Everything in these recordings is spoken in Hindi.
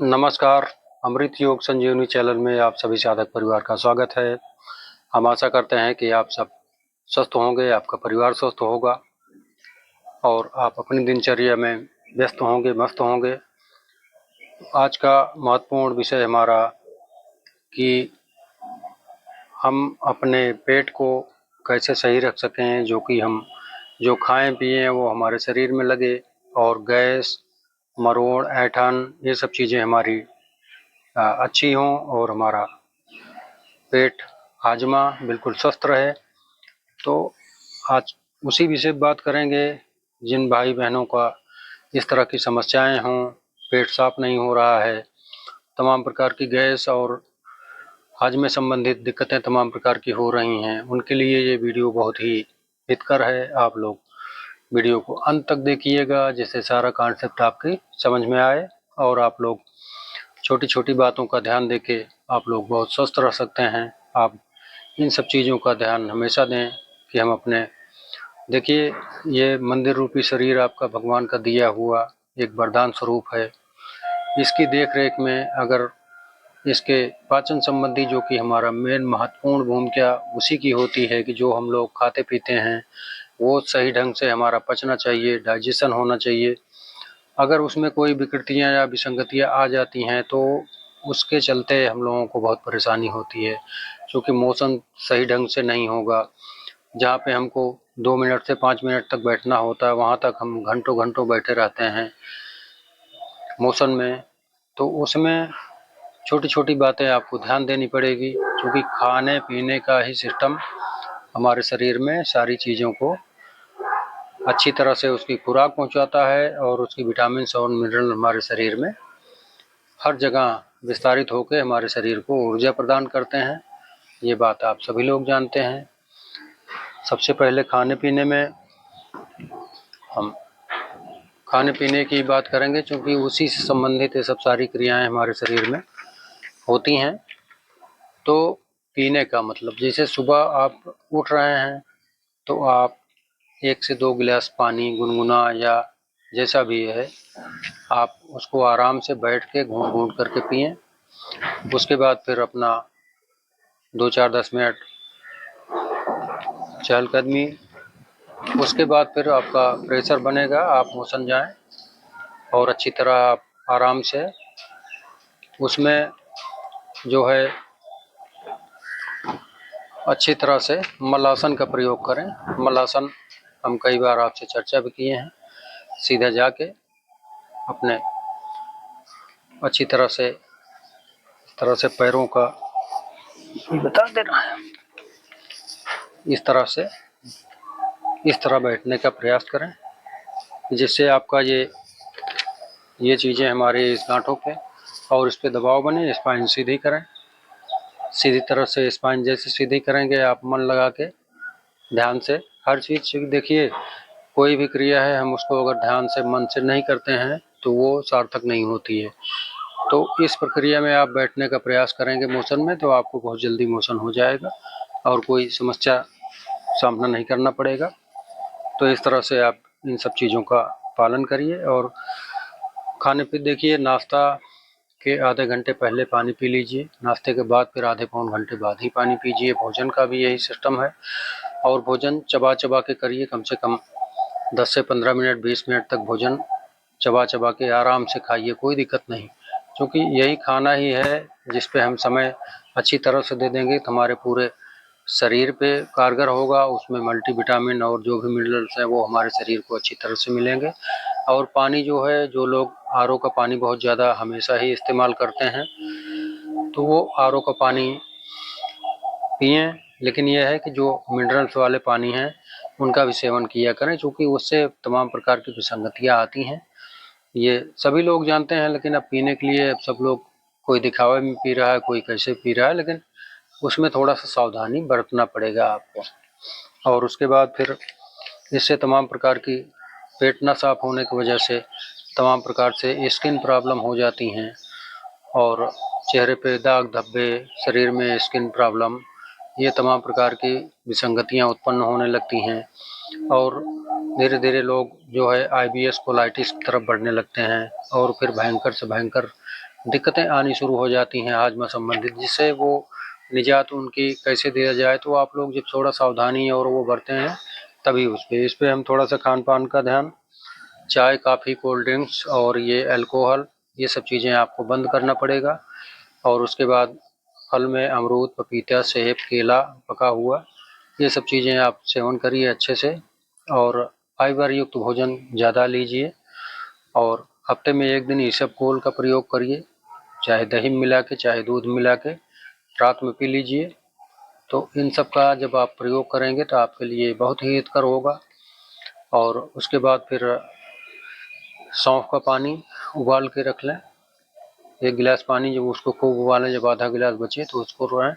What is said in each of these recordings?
नमस्कार। अमृत योग संजीवनी चैनल में आप सभी साधक परिवार का स्वागत है। हम आशा करते हैं कि आप सब स्वस्थ होंगे, आपका परिवार स्वस्थ होगा और आप अपनी दिनचर्या में व्यस्त होंगे, मस्त होंगे। आज का महत्वपूर्ण विषय हमारा कि हम अपने पेट को कैसे सही रख सकें, जो कि हम जो खाएं पिएं वो हमारे शरीर में लगे और गैस, मरोड़, ऐंठन ये सब चीज़ें हमारी अच्छी हों और हमारा पेट हाजमा बिल्कुल स्वस्थ रहे। तो आज उसी विषय पर बात करेंगे। जिन भाई बहनों का इस तरह की समस्याएं हों, पेट साफ नहीं हो रहा है, तमाम प्रकार की गैस और हाजमे संबंधित दिक्कतें तमाम प्रकार की हो रही हैं, उनके लिए ये वीडियो बहुत ही हितकर है। आप लोग वीडियो को अंत तक देखिएगा, जिससे सारा कॉन्सेप्ट आपकी समझ में आए और आप लोग छोटी छोटी बातों का ध्यान देके आप लोग बहुत स्वस्थ रह सकते हैं। आप इन सब चीज़ों का ध्यान हमेशा दें कि हम अपने देखिए, ये मंदिर रूपी शरीर आपका भगवान का दिया हुआ एक वरदान स्वरूप है। इसकी देख रेख में अगर इसके पाचन संबंधी जो कि हमारा मेन महत्वपूर्ण भूमिका उसी की होती है कि जो हम लोग खाते पीते हैं वो सही ढंग से हमारा पचना चाहिए, डाइजेशन होना चाहिए। अगर उसमें कोई विकृतियां या विसंगतियां आ जाती हैं तो उसके चलते हम लोगों को बहुत परेशानी होती है, क्योंकि मोशन सही ढंग से नहीं होगा। जहाँ पे हमको 2 मिनट से 5 मिनट तक बैठना होता है, वहाँ तक हम घंटों घंटों बैठे रहते हैं मोशन में। तो उसमें छोटी छोटी बातें आपको ध्यान देनी पड़ेगी, क्योंकि खाने पीने का ही सिस्टम हमारे शरीर में सारी चीज़ों को अच्छी तरह से उसकी खुराक पहुंचाता है और उसकी विटामिन और मिनरल हमारे शरीर में हर जगह विस्तारित होकर हमारे शरीर को ऊर्जा प्रदान करते हैं। ये बात आप सभी लोग जानते हैं। सबसे पहले खाने पीने में हम खाने पीने की बात करेंगे, क्योंकि उसी से संबंधित ये सब सारी क्रियाएं हमारे शरीर में होती हैं। तो पीने का मतलब, जैसे सुबह आप उठ रहे हैं तो आप 1 से 2 गिलास पानी गुनगुना या जैसा भी है आप उसको आराम से बैठ के घूंट घूंट करके पिएं। उसके बाद फिर अपना 2-4-10 मिनट चहलकदमी। उसके बाद फिर आपका प्रेशर बनेगा, आप मोशन जाएं और अच्छी तरह आप आराम से उसमें जो है अच्छी तरह से मलासन का प्रयोग करें। मलासन हम कई बार आपसे चर्चा भी किए हैं। सीधा जाके अपने अच्छी तरह से पैरों का बता देना है, इस तरह बैठने का प्रयास करें, जिससे आपका ये चीज़ें हमारे इस गांठों पे और इस पे दबाव बने। स्पाइन सीधी करें, सीधी तरह से स्पाइन जैसे सीधी करेंगे आप मन लगा के ध्यान से हर चीज़ देखिए। कोई भी क्रिया है हम उसको अगर ध्यान से मन से नहीं करते हैं तो वो सार्थक नहीं होती है। तो इस प्रक्रिया में आप बैठने का प्रयास करेंगे मोशन में, तो आपको बहुत जल्दी मोशन हो जाएगा और कोई समस्या सामना नहीं करना पड़ेगा। तो इस तरह से आप इन सब चीज़ों का पालन करिए। और खाने पे देखिए, नाश्ता के आधे घंटे पहले पानी पी लीजिए, नाश्ते के बाद फिर आधे पौन घंटे बाद ही पानी पीजिए। भोजन का भी यही सिस्टम है और भोजन चबा चबा के करिए। कम से कम 10 से 15 मिनट 20 मिनट तक भोजन चबा चबा के आराम से खाइए, कोई दिक्कत नहीं, क्योंकि यही खाना ही है जिस पे हम समय अच्छी तरह से दे देंगे तो हमारे पूरे शरीर पे कारगर होगा। उसमें मल्टीविटामिन और जो भी मिनरल्स हैं वो हमारे शरीर को अच्छी तरह से मिलेंगे। और पानी जो है, जो लोग आरओ का पानी बहुत ज़्यादा हमेशा ही इस्तेमाल करते हैं तो वो आरओ का पानी पिएँ, लेकिन यह है कि जो मिनरल्स वाले पानी हैं उनका भी सेवन किया करें, क्योंकि उससे तमाम प्रकार की विसंगतियाँ आती हैं। ये सभी लोग जानते हैं, लेकिन अब पीने के लिए अब सब लोग, कोई दिखावे में पी रहा है, कोई कैसे पी रहा है, लेकिन उसमें थोड़ा सा सावधानी बरतना पड़ेगा आपको। और उसके बाद फिर इससे तमाम प्रकार की पेट न साफ होने की वजह से तमाम प्रकार से स्किन प्रॉब्लम हो जाती हैं और चेहरे पे दाग धब्बे, शरीर में स्किन प्रॉब्लम, ये तमाम प्रकार की विसंगतियां उत्पन्न होने लगती हैं और धीरे धीरे लोग जो है आईबीएस कोलाइटिस की तरफ बढ़ने लगते हैं और फिर भयंकर से भयंकर दिक्कतें आनी शुरू हो जाती हैं हाजमा संबंधित, जिससे वो निजात उनकी कैसे दिया जाए। तो आप लोग जब थोड़ा सावधानी और वो बरते हैं तभी इस पे हम थोड़ा सा खान पान का ध्यान, चाय कॉफ़ी कोल्ड ड्रिंक्स और ये अल्कोहल, ये सब चीज़ें आपको बंद करना पड़ेगा। और उसके बाद फल में अमरूद पपीता सेब केला पका हुआ, ये सब चीज़ें आप सेवन करिए अच्छे से। और फाइबर युक्त भोजन ज़्यादा लीजिए और हफ्ते में 1 दिन इसबगोल का प्रयोग करिए, चाहे दही मिला के चाहे दूध मिला के रात में पी लीजिए। तो इन सब का जब आप प्रयोग करेंगे तो आपके लिए बहुत ही हितकर होगा। और उसके बाद फिर सौंफ का पानी उबाल के रख लें, 1 गिलास पानी, जब उसको खूब उबालें, जब आधा गिलास बचे तो उसको रोएं।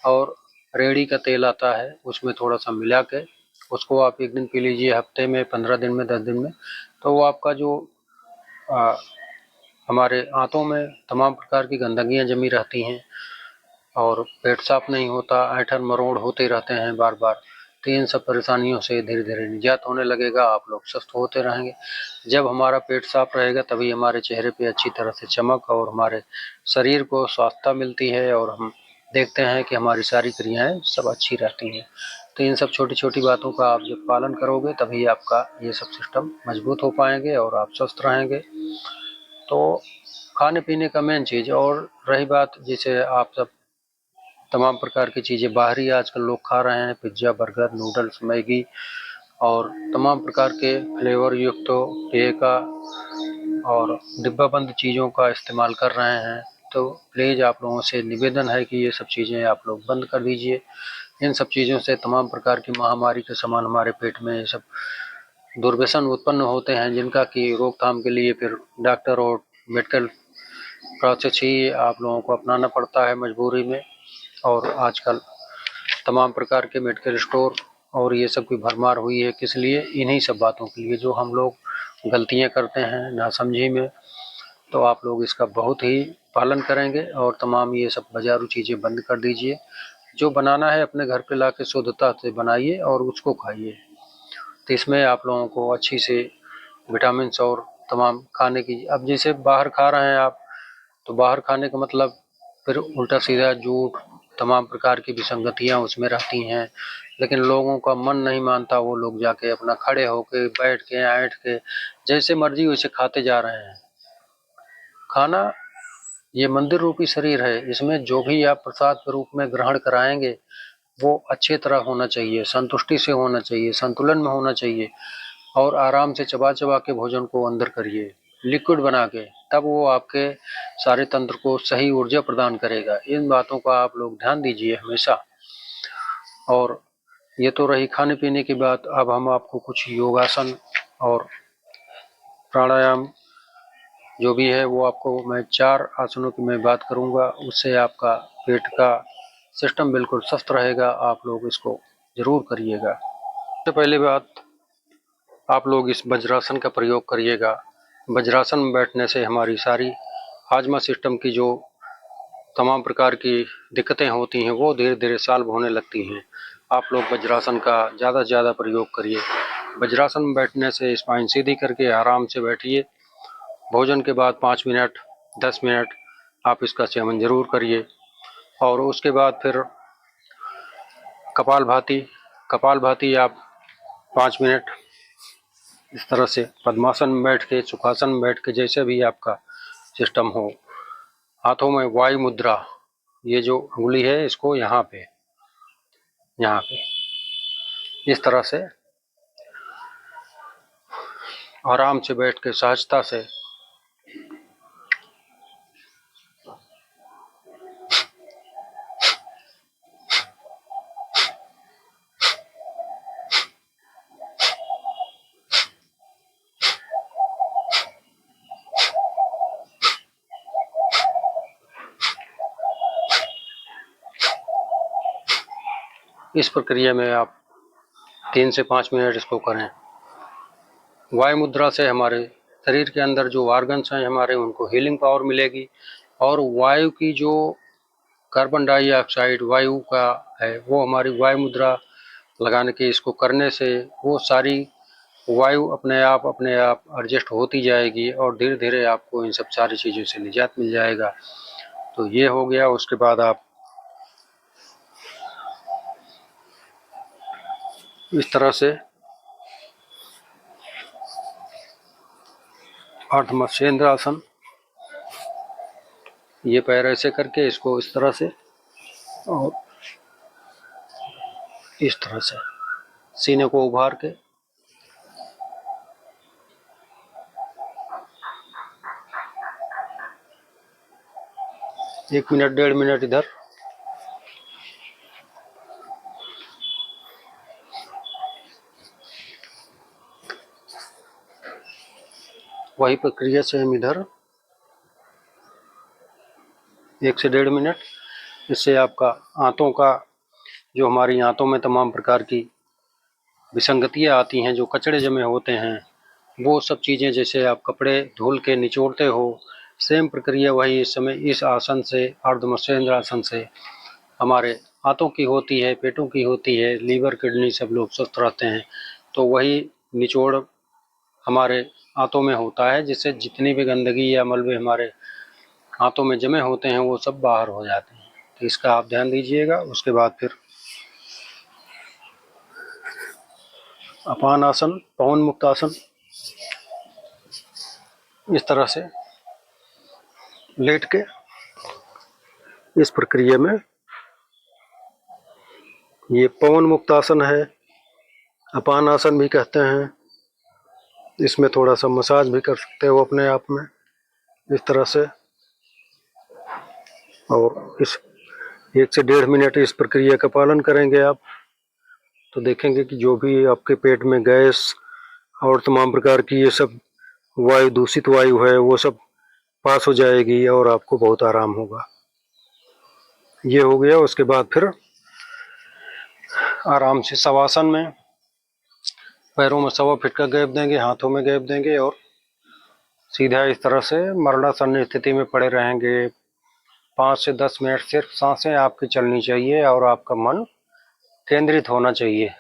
और रेड़ी का तेल आता है उसमें थोड़ा सा मिला के उसको आप 1 दिन पी लीजिए, हफ्ते में 15 दिन में 10 दिन में। तो वो आपका जो हमारे आंतों में तमाम प्रकार की गंदगियां जमी रहती हैं और पेट साफ नहीं होता, ऐंठन मरोड़ होते रहते हैं बार बार, तो इन सब परेशानियों से धीरे धीरे निजात होने लगेगा, आप लोग स्वस्थ होते रहेंगे। जब हमारा पेट साफ रहेगा तभी हमारे चेहरे पे अच्छी तरह से चमक और हमारे शरीर को स्वास्थ्य मिलती है और हम देखते हैं कि हमारी सारी क्रियाएं सब अच्छी रहती हैं। तो इन सब छोटी छोटी बातों का आप जब पालन करोगे तभी आपका ये सब सिस्टम मजबूत हो पाएंगे और आप स्वस्थ रहेंगे। तो खाने पीने का मेन चीज़। और रही बात, जैसे आप सब तमाम प्रकार की चीज़ें बाहरी आजकल लोग खा रहे हैं, पिज्ज़ा बर्गर नूडल्स मैगी और तमाम प्रकार के फ्लेवर युक्त पेय का और डिब्बा बंद चीज़ों का इस्तेमाल कर रहे हैं। तो प्लीज़ आप लोगों से निवेदन है कि ये सब चीज़ें आप लोग बंद कर दीजिए। इन सब चीज़ों से तमाम प्रकार की महामारी के समान हमारे पेट में ये सब दुर्व्यसन उत्पन्न होते हैं, जिनका कि रोकथाम के लिए फिर डॉक्टर और मेडिकल प्रोसेस ही आप लोगों को अपनाना पड़ता है मजबूरी में। और आजकल तमाम प्रकार के मेडिकल स्टोर और ये सब की भरमार हुई है, किस लिए? इन्हीं सब बातों के लिए, जो हम लोग गलतियां करते हैं नासमझी में। तो आप लोग इसका बहुत ही पालन करेंगे और तमाम ये सब बाजारू चीज़ें बंद कर दीजिए। जो बनाना है अपने घर पे लाके शुद्धता से बनाइए और उसको खाइए। तो इसमें आप लोगों को अच्छी से विटामिन और तमाम खाने की, अब जैसे बाहर खा रहे हैं आप, तो बाहर खाने का मतलब फिर उल्टा सीधा झूठ तमाम प्रकार की विसंगतियां उसमें रहती हैं। लेकिन लोगों का मन नहीं मानता, वो लोग जाके अपना खड़े होके बैठ के ऐंठ के जैसे मर्जी वैसे खाते जा रहे हैं। खाना ये मंदिर रूपी शरीर है, इसमें जो भी आप प्रसाद के रूप में ग्रहण कराएंगे वो अच्छे तरह होना चाहिए, संतुष्टि से होना चाहिए, संतुलन में होना चाहिए। और आराम से चबा चबा के भोजन को अंदर करिए, लिक्विड बना के, तब वो आपके सारे तंत्र को सही ऊर्जा प्रदान करेगा। इन बातों का आप लोग ध्यान दीजिए हमेशा। और ये तो रही खाने पीने की बात। अब हम आपको कुछ योगासन और प्राणायाम जो भी है वो आपको मैं 4 आसनों की मैं बात करूंगा, उससे आपका पेट का सिस्टम बिल्कुल स्वस्थ रहेगा। आप लोग इसको जरूर करिएगा। सबसे पहली बात, आप लोग इस वज्रासन का प्रयोग करिएगा। वज्रासन में बैठने से हमारी सारी हाजमा सिस्टम की जो तमाम प्रकार की दिक्कतें होती हैं वो धीरे धीरे सॉल्व होने लगती हैं। आप लोग वज्रासन का ज़्यादा से ज़्यादा प्रयोग करिए। वज्रासन में बैठने से स्पाइन सीधी करके आराम से बैठिए। भोजन के बाद 5 मिनट 10 मिनट आप इसका सेवन ज़रूर करिए। और उसके बाद फिर कपालभाति आप 5 मिनट इस तरह से पद्मासन में बैठ के, सुखासन में बैठ के, जैसे भी आपका सिस्टम हो। हाथों में वायु मुद्रा, ये जो उंगली है इसको यहाँ पे इस तरह से आराम से बैठ के सहजता से इस प्रक्रिया में आप 3 से 5 मिनट इसको करें। वायु मुद्रा से हमारे शरीर के अंदर जो ऑर्गन्स हैं हमारे, उनको हीलिंग पावर मिलेगी। और वायु की जो कार्बन डाइऑक्साइड वायु का है वो हमारी वायु मुद्रा लगाने के, इसको करने से वो सारी वायु अपने आप एडजस्ट होती जाएगी और धीरे धीरे आपको इन सब सारी चीज़ों से निजात मिल जाएगा। तो ये हो गया। उसके बाद आप इस तरह से अर्ध मत्स्येंद्र आसन, ये पैर ऐसे करके इसको इस तरह से और इस तरह से सीने को उभार के एक मिनट 1.5 मिनट इधर, वही प्रक्रिया से हम इधर 1 से 1.5 मिनट। इससे आपका आंतों का, जो हमारी आंतों में तमाम प्रकार की विसंगतियां आती हैं, जो कचड़े जमे होते हैं, वो सब चीज़ें, जैसे आप कपड़े धुल के निचोड़ते हो, सेम प्रक्रिया वही इस समय इस आसन से, अर्ध मत्स्येंद्र आसन से हमारे आंतों की होती है, पेटों की होती है, लीवर किडनी सब लोग स्वस्थ रहते हैं। तो वही निचोड़ हमारे आंतों में होता है, जिससे जितनी भी गंदगी या मलबे हमारे आंतों में जमे होते हैं वो सब बाहर हो जाते हैं। तो इसका आप ध्यान दीजिएगा। उसके बाद फिर अपान आसन, पवन मुक्त आसन, इस तरह से लेट के इस प्रक्रिया में, ये पवन मुक्त आसन है, अपान आसन भी कहते हैं। इसमें थोड़ा सा मसाज भी कर सकते हो अपने आप में इस तरह से, और इस 1 से 1.5 मिनट इस प्रक्रिया का पालन करेंगे आप, तो देखेंगे कि जो भी आपके पेट में गैस और तमाम प्रकार की ये सब वायु, दूषित वायु है, वो सब पास हो जाएगी और आपको बहुत आराम होगा। ये हो गया। उसके बाद फिर आराम से शवासन में पैरों में 1.25 फीट का गैप देंगे, हाथों में गैप देंगे और सीधा इस तरह से मरणासन स्थिति में पड़े रहेंगे। 5 से 10 मिनट सिर्फ सांसें आपकी चलनी चाहिए और आपका मन केंद्रित होना चाहिए।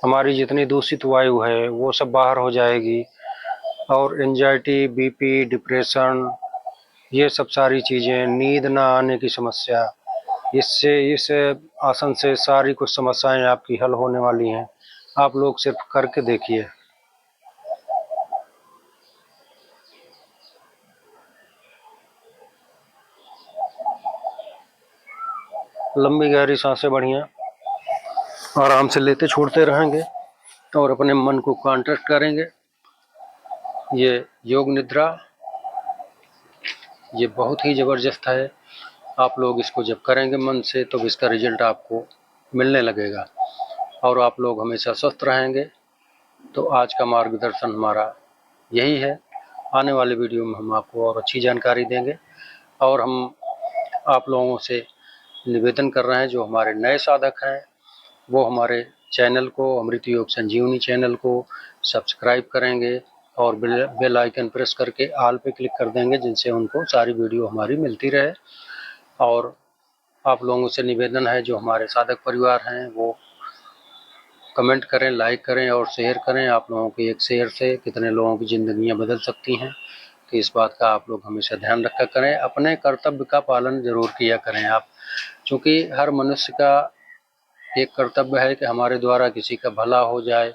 हमारी जितनी दूषित वायु है वो सब बाहर हो जाएगी और एंजाइटी, बीपी, डिप्रेशन, ये सब सारी चीज़ें, नींद ना आने की समस्या, इस आसन से सारी कुछ समस्याएं आपकी हल होने वाली हैं। आप लोग सिर्फ करके देखिए। लंबी गहरी सांसें बढ़िया आराम से लेते छोड़ते रहेंगे और अपने मन को कॉन्ट्रैक्ट करेंगे। ये योग निद्रा, ये बहुत ही ज़बरदस्त है। आप लोग इसको जब करेंगे मन से तो इसका रिजल्ट आपको मिलने लगेगा और आप लोग हमेशा स्वस्थ रहेंगे। तो आज का मार्गदर्शन हमारा यही है। आने वाले वीडियो में हम आपको और अच्छी जानकारी देंगे और हम आप लोगों से निवेदन कर रहे हैं, जो हमारे नए साधक हैं वो हमारे चैनल को, अमृत योग संजीवनी चैनल को सब्सक्राइब करेंगे और बेल आइकन प्रेस करके ऑल पे क्लिक कर देंगे, जिनसे उनको सारी वीडियो हमारी मिलती रहे। और आप लोगों से निवेदन है, जो हमारे साधक परिवार हैं वो कमेंट करें, लाइक करें और शेयर करें। आप लोगों के एक शेयर से कितने लोगों की ज़िंदगियां बदल सकती हैं, तो इस बात का आप लोग हमेशा ध्यान रखा करें। अपने कर्तव्य का पालन ज़रूर किया करें आप, क्योंकि हर मनुष्य का एक कर्तव्य है कि हमारे द्वारा किसी का भला हो जाए,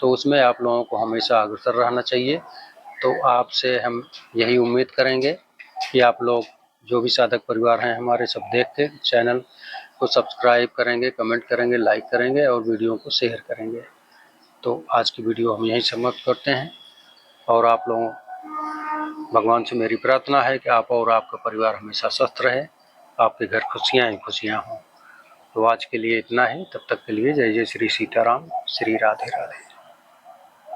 तो उसमें आप लोगों को हमेशा अग्रसर रहना चाहिए। तो आपसे हम यही उम्मीद करेंगे कि आप लोग जो भी साधक परिवार हैं हमारे, सब देख के चैनल को सब्सक्राइब करेंगे, कमेंट करेंगे, लाइक करेंगे और वीडियो को शेयर करेंगे। तो आज की वीडियो हम यहीं समाप्त करते हैं और आप लोगों, भगवान से मेरी प्रार्थना है कि आप और आपका परिवार हमेशा स्वस्थ रहे, आपके घर खुशियाँ ही खुशियाँ हों। तो आज के लिए इतना ही। तब तक के लिए जय जय श्री सीताराम, श्री राधे राधे।